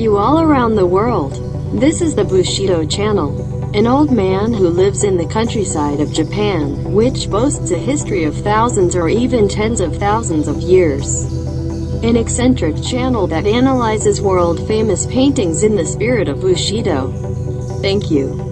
you all around the world. This is the Bushido channel. An old man who lives in the countryside of Japan, which boasts a history of thousands or even tens of thousands of years. An eccentric channel that analyzes world-famous paintings in the spirit of Bushido. Thank you.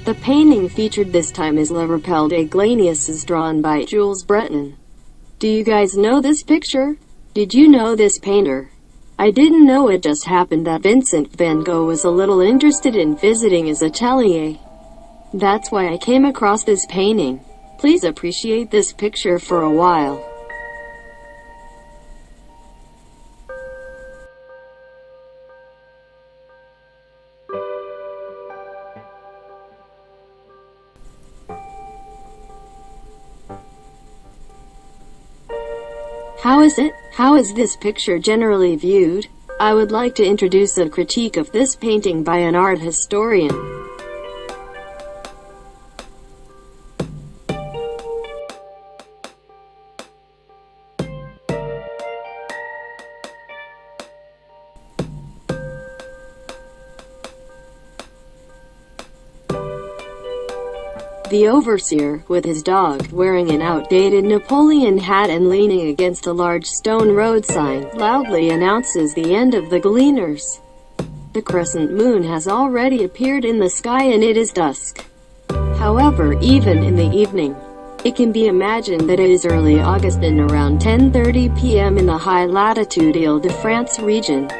The painting featured this time is Le Rappel des Glaneuses, drawn by Jules Breton. Do you guys know this picture? Did you know this painter? I didn't know. It just happened that Vincent van Gogh was a little interested in visiting his atelier. That's why I came across this painting. Please appreciate this picture for a while. How is this picture generally viewed? I would like to introduce a critique of this painting by an art historian. The overseer, with his dog, wearing an outdated Napoleon hat and leaning against a large stone road sign, loudly announces the end of the gleaners. The crescent moon has already appeared in the sky and it is dusk. However, even in the evening, it can be imagined that it is early August and around 10:30 p.m. in the high-latitude Ile-de-France region.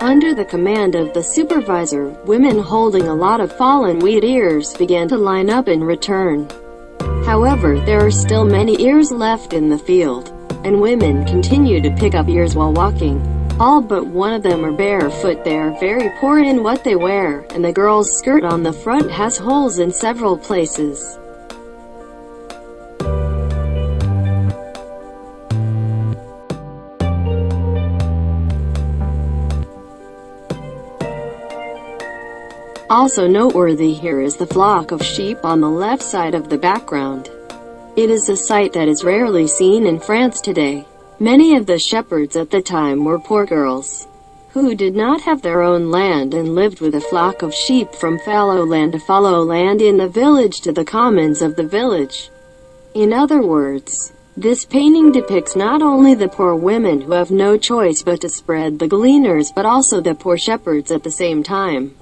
Under the command of the supervisor, women holding a lot of fallen wheat ears began to line up in return. However, there are still many ears left in the field, and women continue to pick up ears while walking. All but one of them are barefoot. They are very poor in what they wear, and the girl's skirt on the front has holes in several places. Also noteworthy here is the flock of sheep on the left side of the background. It is a sight that is rarely seen in France today. Many of the shepherds at the time were poor girls, who did not have their own land and lived with a flock of sheep from fallow land to fallow land in the village to the commons of the village. In other words, this painting depicts not only the poor women who have no choice but to spread the gleaners, but also the poor shepherds at the same time.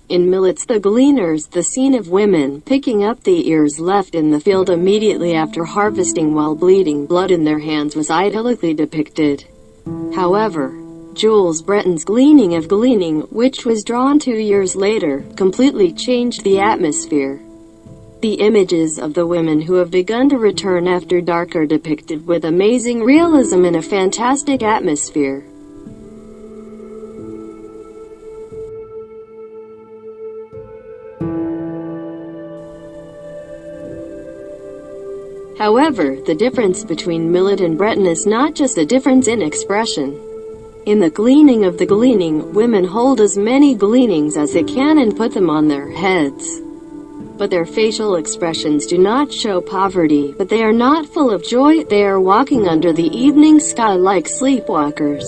In Millet's The Gleaners, the scene of women picking up the ears left in the field immediately after harvesting while bleeding blood in their hands was idyllically depicted. However, Jules Breton's Gleaning of Gleaning, which was drawn 2 years later, completely changed the atmosphere. The images of the women who have begun to return after dark are depicted with amazing realism and a fantastic atmosphere. However, the difference between Millet and Breton is not just a difference in expression. In the Gleaning of the Gleaning, women hold as many gleanings as they can and put them on their heads. But their facial expressions do not show poverty, but they are not full of joy. They are walking under the evening sky like sleepwalkers.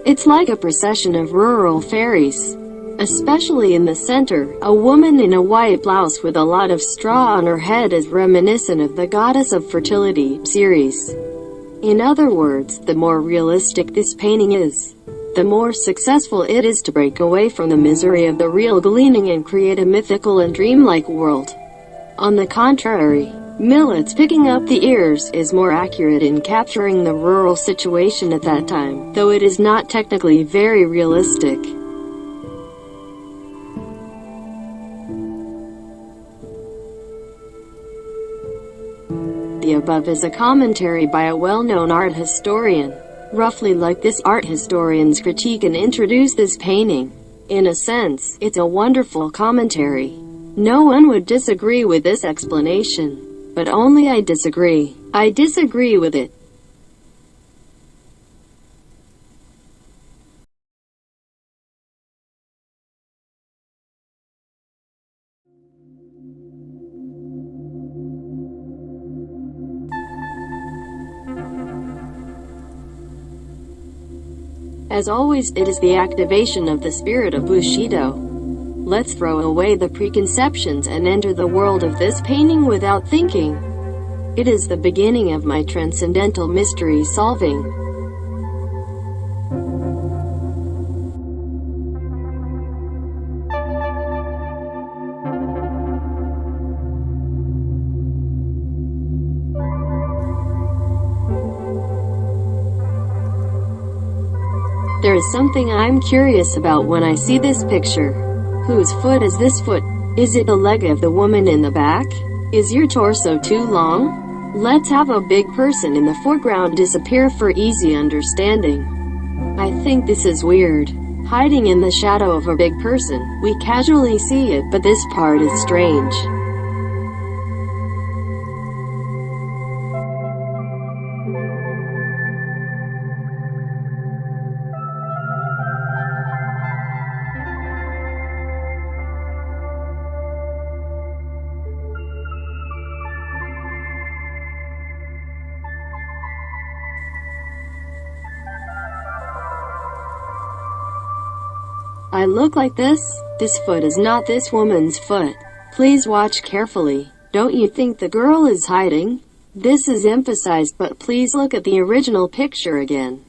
It's like a procession of rural fairies. Especially in the center, a woman in a white blouse with a lot of straw on her head is reminiscent of the goddess of fertility, Ceres. In other words, the more realistic this painting is, the more successful it is to break away from the misery of the real gleaning and create a mythical and dreamlike world. On the contrary, Millet's Picking Up the Ears is more accurate in capturing the rural situation at that time, though it is not technically very realistic. the above is a commentary by a well-known art historian. Roughly like this art historian's critique and introduce this painting. In a sense, it's a wonderful commentary. No one would disagree with this explanation. But only I disagree. I disagree with it. As always, it is the activation of the spirit of Bushido. Let's throw away the preconceptions and enter the world of this painting without thinking. It is the beginning of my transcendental mystery solving. There is something I'm curious about when I see this picture. Whose foot is this foot? Is it the leg of the woman in the back? Is your torso too long? Let's have a big person in the foreground disappear for easy understanding. I think this is weird. Hiding in the shadow of a big person, we casually see it, but this part is strange. I look like this? This foot is not this woman's foot. Please watch carefully. Don't you think the girl is hiding? This is emphasized, but please look at the original picture again.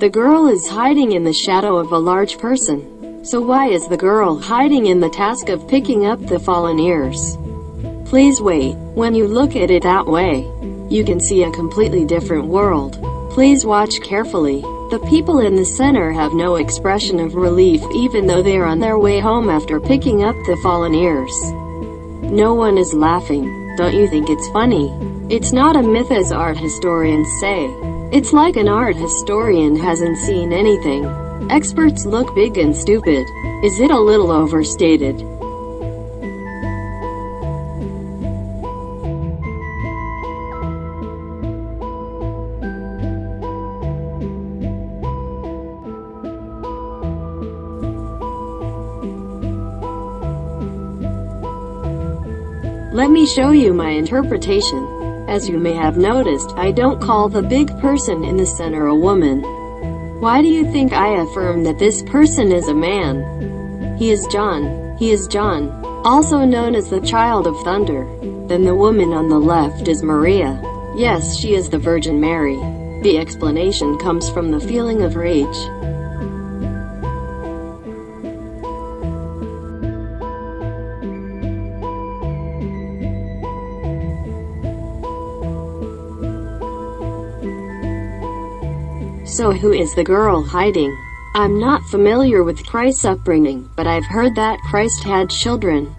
The girl is hiding in the shadow of a large person. So why is the girl hiding in the task of picking up the fallen ears? Please wait. When you look at it that way, you can see a completely different world. Please watch carefully. The people in the center have no expression of relief even though they are on their way home after picking up the fallen ears. No one is laughing. Don't you think it's funny? It's not a myth as art historians say. It's like an art historian hasn't seen anything. Experts look big and stupid. Is it a little overstated? Let me show you my interpretation. As you may have noticed, I don't call the big person in the center a woman. Why do you think I affirm that this person is a man? He is John. He is John, also known as the Child of Thunder. Then the woman on the left is Maria. Yes, she is the Virgin Mary. The explanation comes from the feeling of rage. So who is the girl hiding? I'm not familiar with Christ's upbringing, but I've heard that Christ had children.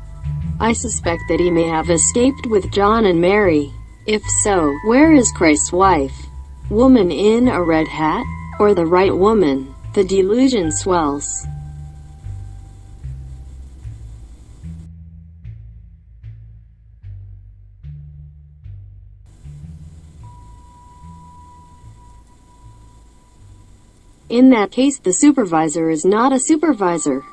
I suspect that he may have escaped with John and Mary. If so, where is Christ's wife? Woman in a red hat? Or the right woman? The delusion swells. In that case, the supervisor is not a supervisor.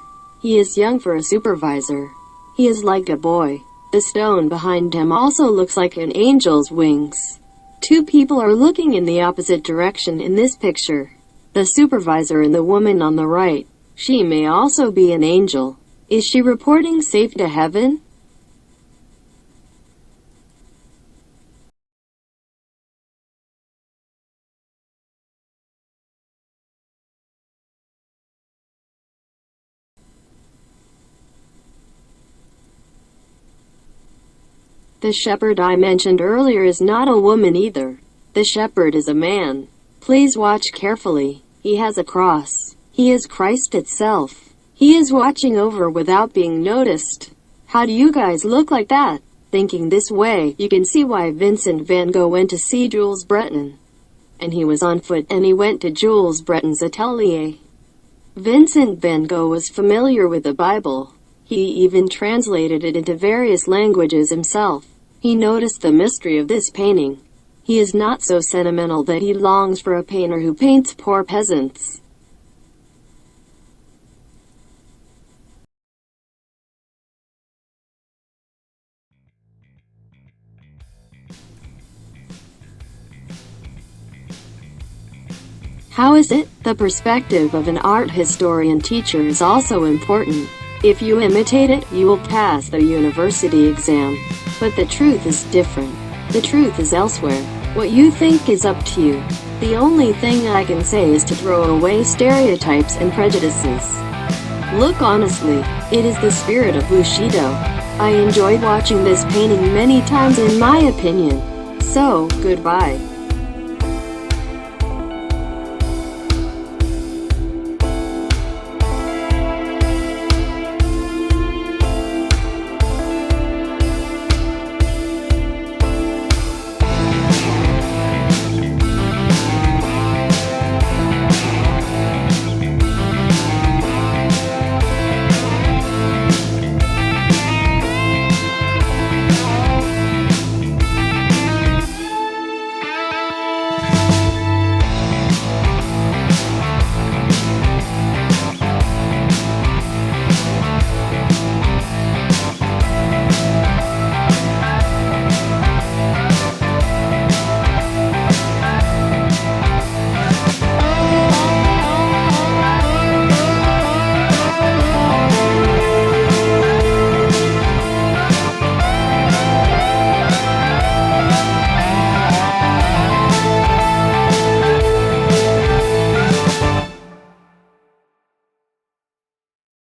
He is young for a supervisor. He is like a boy. The stone behind him also looks like an angel's wings. Two people are looking in the opposite direction in this picture. The supervisor and the woman on the right. She may also be an angel. Is she reporting safe to heaven? The shepherd I mentioned earlier is not a woman either. The shepherd is a man. Please watch carefully. He has a cross. He is Christ itself. He is watching over without being noticed. How do you guys look like that? Thinking this way, you can see why Vincent van Gogh went to see Jules Breton. And he was on foot, and he went to Jules Breton's atelier. Vincent van Gogh was familiar with the Bible. He even translated it into various languages himself. He noticed the mystery of this painting. He is not so sentimental that he longs for a painter who paints poor peasants. How is it? The perspective of an art historian teacher is also important. If you imitate it, you will pass the university exam. But the truth is different. The truth is elsewhere. What you think is up to you. The only thing I can say is to throw away stereotypes and prejudices. Look honestly, it is the spirit of Bushido. I enjoyed watching this painting many times in my opinion. So, goodbye.